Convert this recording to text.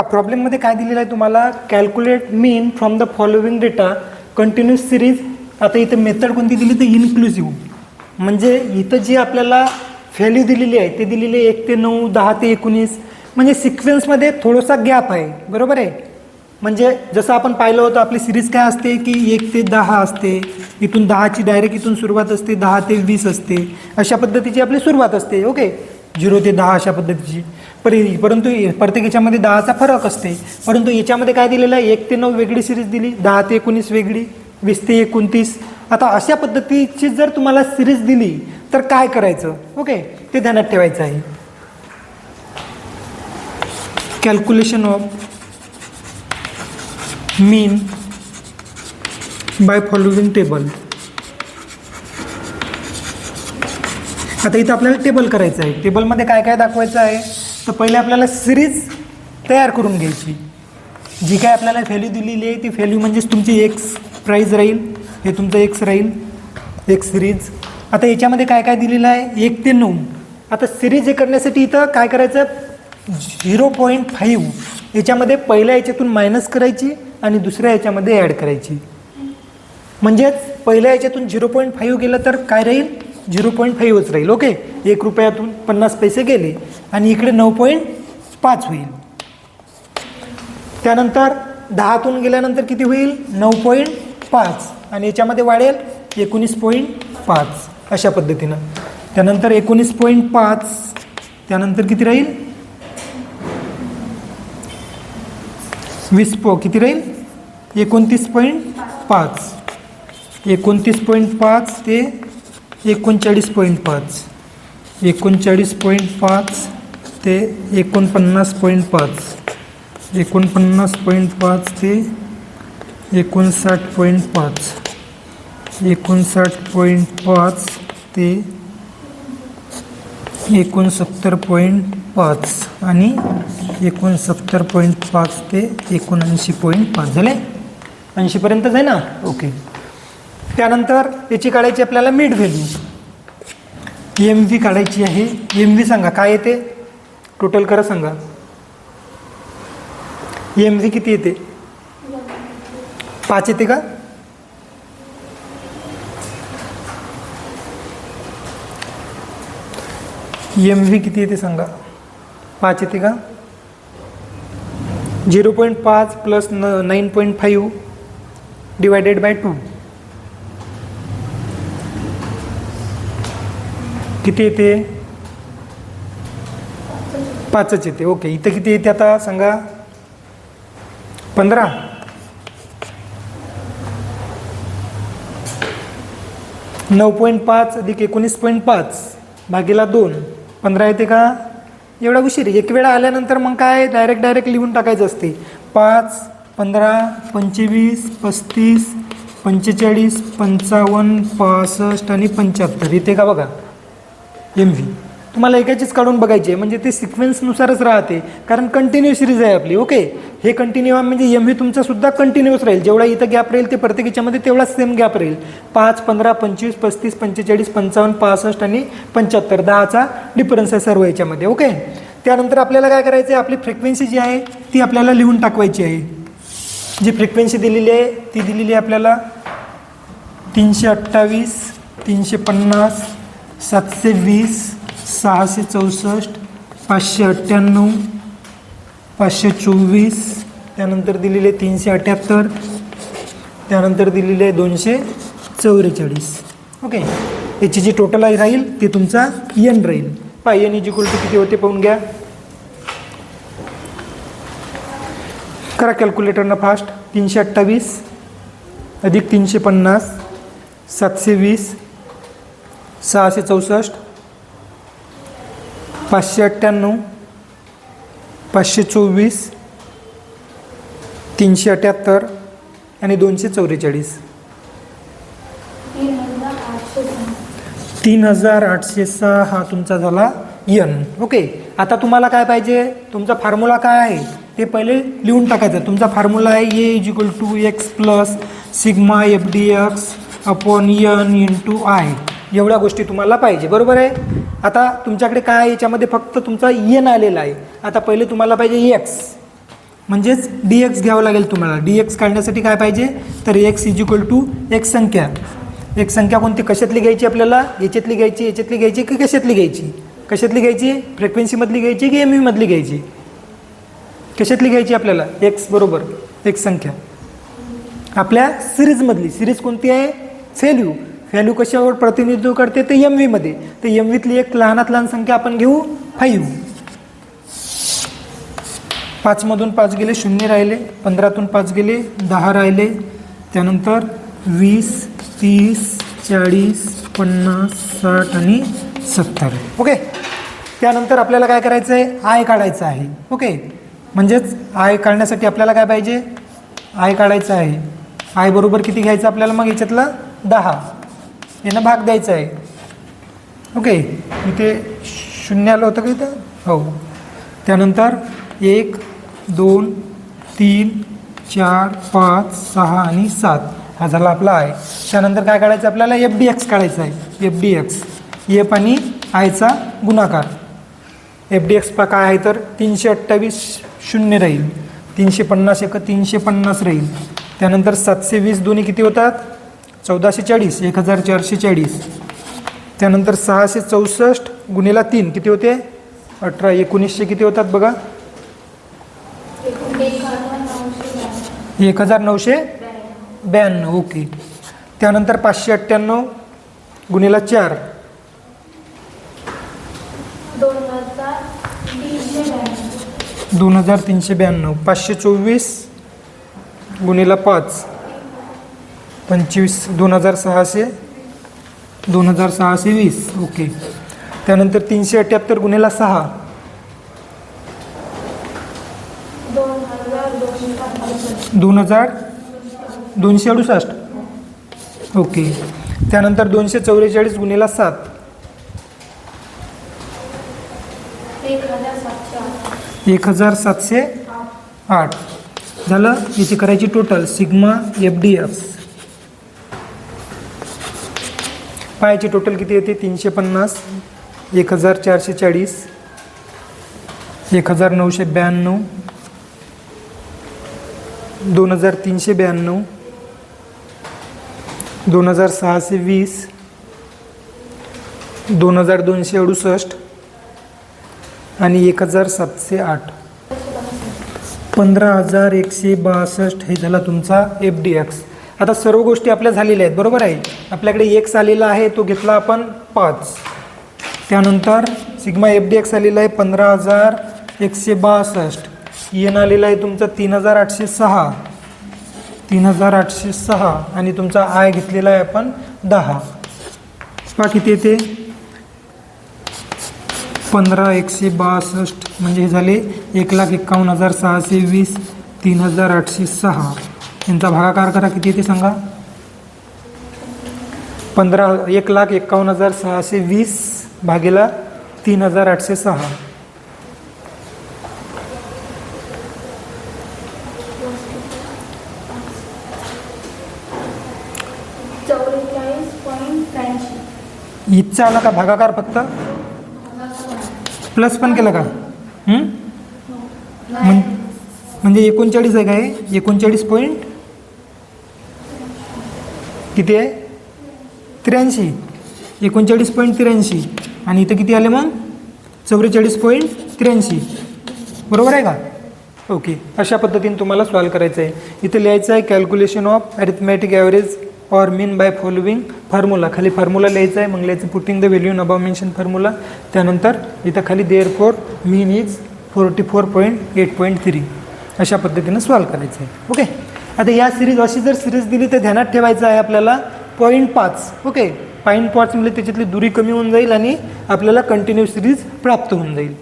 प्रॉब्लेममध्ये काय दिलेलं आहे तुम्हाला, calculate mean from the following data continuous series. आता इथं मेथड कोणती दिली तर इन्क्लुसिव्ह, म्हणजे इथं जी आपल्याला व्हॅल्यू दिलेली आहे ते दिलेली आहे 1 ते 9, 10 ते 19, म्हणजे सिक्वेन्समध्ये थोडासा गॅप आहे, बरोबर आहे. म्हणजे जसं आपण पाहिलं होतं आपली सिरीज काय असते की 1 ते 10 असते, इथून 10ची डायरेक्ट इथून सुरुवात असते, 10 ते 20 असते, अशा पद्धतीची आपली सुरुवात असते. ओके, 0 ते 10 अशा पद्धतीची. परंतु प्रत्येक याच्यामध्ये 10चा फरक असते. परंतु याच्यामध्ये काय दिलेलं आहे, 1 ते 9 वेगळी सिरीज दिली, 10 ते 19 वेगळी, 20 ते 29. आता अशा पद्धतीची जर तुम्हाला सिरीज दिली तर काय करायचं, ओके, ते ध्यानात ठेवायचं आहे. Calculation of mean by following table. आता इथं आपल्याला टेबल करायचं आहे. टेबलमध्ये काय काय दाखवायचं आहे, तर पहिले आपल्याला सिरीज तयार करून घ्यायची. जी काय आपल्याला व्हॅल्यू दिलेली आहे ती व्हॅल्यू म्हणजेच तुमची एक्स प्राईज राहील, हे तुमचं एक्स राहील, एक सिरीज. आता याच्यामध्ये काय काय दिलेलं आहे, 1 ते 9. आता सिरीज हे करण्यासाठी इथं काय करायचं, 0.5 याच्यामध्ये पहिल्या याच्यातून मायनस करायची आणि दुसऱ्या याच्यामध्ये ॲड करायची. म्हणजेच पहिल्या याच्यातून 0.5 गेलं तर काय राहील, 0.5च राहील. ओके, 1 रुपयातून 50 पैसे गेले आणि इकडे 9.5 होईल. त्यानंतर 10तून गेल्यानंतर किती होईल, 9.5 आणि याच्यामध्ये वाढेल 19.5 अशा पद्धतीनं. त्यानंतर 19.5, त्यानंतर किती राहील, 20 किती राहील, 29.5, 29.5 ते 39.5, 39.5 ते 49.5, 49.5 ते 59.5, 59.5 ते 69.5 आणि 69.5 ते 79.5 झाले. 80पर्यंतच आहे ना. ओके, त्यानंतर याची काढायची आपल्याला मिड व्हॅल्यू, एम व्ही काढायची आहे. एम व्ही सांगा काय येते, टोटल करा सांगा. एम व्ही किती येते, 5 येते का, एम व्ही किती येते सांगा, 5 येते का. 0.5 प्लस 9.5 डिवायडेड बाय 2 किती येते, 5च येते. ओके, इथं किती येते आता सांगा, 15. (9.5 + 19.5 भागीला 2) 15 येते का. एवढा उशीर, एक वेळा आल्यानंतर मग काय डायरेक्ट लिहून टाकायचं असते. 5, 15, 25, 35, 45, 55, 65 आणि 75 येते का बघा एम व्ही. तुम्हाला एकाचीच काढून बघायची आहे, म्हणजे ते सिक्वेन्सनुसारच राहते, कारण कंटिन्यू सिरीज आहे आपली. ओके, हे कंटिन्यू म्हणजे एम व्ही तुमचा सुद्धा कंटिन्यूअस राहील. जेवढा इथं गॅप राहील ते प्रत्येक याच्यामध्ये तेवढाच सेम गॅप राहील. 5, 15, 25, 35, 45, 55, 65 आणि 75, 10चा डिफरन्स आहे सर्व याच्यामध्ये. ओके, त्यानंतर आपल्याला काय करायचं आहे, आपली फ्रिक्वेन्सी जी आहे ती आपल्याला लिहून टाकवायची आहे. जी फ्रिक्वेन्सी दिलेली आहे ती दिलेली आहे आपल्याला 328, 350, 720, 664, 598, 524, त्यानंतर दिलेले 378, त्यानंतर दिलेले 244. ओके, याची जी टोटल राहील ते तुमचा एन राहील. पाय एन इक्वल टू किती होते पाहून घ्या, करा कॅल्क्युलेटरनं फास्ट. 328 अधिक 350, 720, 664, 598, 524, 378 आणि 244. 3806 हा तुमचा झाला एन. ओके, आता तुम्हाला काय पाहिजे, तुमचा फॉर्म्युला काय आहे ते पहिले लिहून टाकायचं. तुमचा फॉर्म्युला आहे A equal to X plus sigma F D X upon N into I. एवढ्या गोष्टी तुम्हाला पाहिजे, बरोबर आहे. आता तुमच्याकडे काय आहे, याच्यामध्ये फक्त तुमचा एन आलेला आहे. आता पहिले तुम्हाला पाहिजे एक्स. म्हणजेच डी एक्स घ्यावं लागेल तुम्हाला. डी एक्स काढण्यासाठी काय पाहिजे तर एक्स इज इक्वल टू एक संख्या. एक संख्या कोणती कशातली घ्यायची आपल्याला, याच्यातली घ्यायची, याच्यातली घ्यायची की कशातली घ्यायची, कशातली घ्यायची फ्रिक्वेन्सीमधली घ्यायची की एम व्हीमधली घ्यायची, कशातली घ्यायची आपल्याला एक्स बरोबर एक संख्या आपल्या सिरीजमधली. सिरीज कोणती आहे व्हॅल्यू. व्हॅल्यू कशावर प्रतिनिधित्व करते ते एम व्हीमध्ये. तर एम व्हीतली एक लहानात लहान संख्या आपण घेऊ 5. 5मधून 5 गेले 0 राहिले, 15तून 5 गेले 10 राहिले, त्यानंतर 20, 30, 40, 50, 60 आणि 70. ओके. त्यानंतर आपल्याला काय करायचं आहे आय काढायचं आहे. ओके. म्हणजेच आय काढण्यासाठी आपल्याला काय पाहिजे आय काढायचं आहे. आय बरोबर किती घ्यायचं आपल्याला मग याच्यातला 10 यानं भाग द्यायचा आहे. ओके. इथे 0 आलं होतं का इथं हो. त्यानंतर 1 2 3 4 5 6 आणि 7 हा झाला आपला आय. त्यानंतर काय काढायचं आपल्याला एफ डी एक्स काढायचं आहे. एफ डी एक्स एफ आणि आयचा गुणाकार. एफ डी एक्स काय आहे तर 328 0 राहील, 350 एक 350 राहील. त्यानंतर 720 दोन्ही किती होतात 1440 1440. त्यानंतर 664 गुणिला 3 किती होते 18 1900 किती होतात बघा 1992. ओके. त्यानंतर 598 गुणिला 4 2392. 524 गुणिला 5 25 2600 2620. ओके. त्यानंतर 378 गुणिला 6 2268. ओके. त्यानंतर 244 गुणिला 7 1708 झालं. याची करायची total sigma F D x. पायाची टोटल किती येते 350 1440 1992 2392 2620 2268 आणि 1708. 15162 हे झाला तुमचा एफ डी एक्स. आता सर्व गोष्टी आपल्या झालेल्या आहेत बरोबर आहे. आपल्याकडे एक्स आलेला आहे तो घेतला आपण 5. त्यानंतर सिग्मा एफ डी एक्स आलेला आहे 15162. एन आलेला आहे तुमचा 3806 आणि तुमचा आय घेतलेला आहे आपण 10. पहा किती येते 15162 म्हणजे हे झाले 1,51,620 3806. यांचा भागाकार करा किती येते सांगा 1,51,620 भागेला 3806. इथचा आला का भागाकार फक्त प्लस पण केलं का म्हणजे 39 आहे काय 39 पॉईंट किती आहे 83 39.83 आणि इथं किती आले मग 44.83 बरोबर आहे का. ओके. अशा पद्धतीने तुम्हाला सॉल्व करायचं आहे. इथं लिहायचं आहे कॅल्क्युलेशन ऑफ अरिथमॅटिक ॲव्हरेज और मीन बाय फॉलोविंग फॉर्म्युला. खाली फॉर्म्युला लिहायचा आहे. मग लिहायचं putting the value in above mention formula. त्यानंतर इथं खाली देअरफॉर मीन इज 44.8.3 अशा पद्धतीनं सॉल्व करायचं आहे. ओके. आता या सिरीज अशी जर सिरीज दिली तर ध्यानात ठेवायचं आहे आपल्याला 0.5. ओके. 0.5 म्हणजे त्याच्यातली दुरी कमी होऊन जाईल आणि आपल्याला कंटिन्यू सिरीज प्राप्त होऊन जाईल.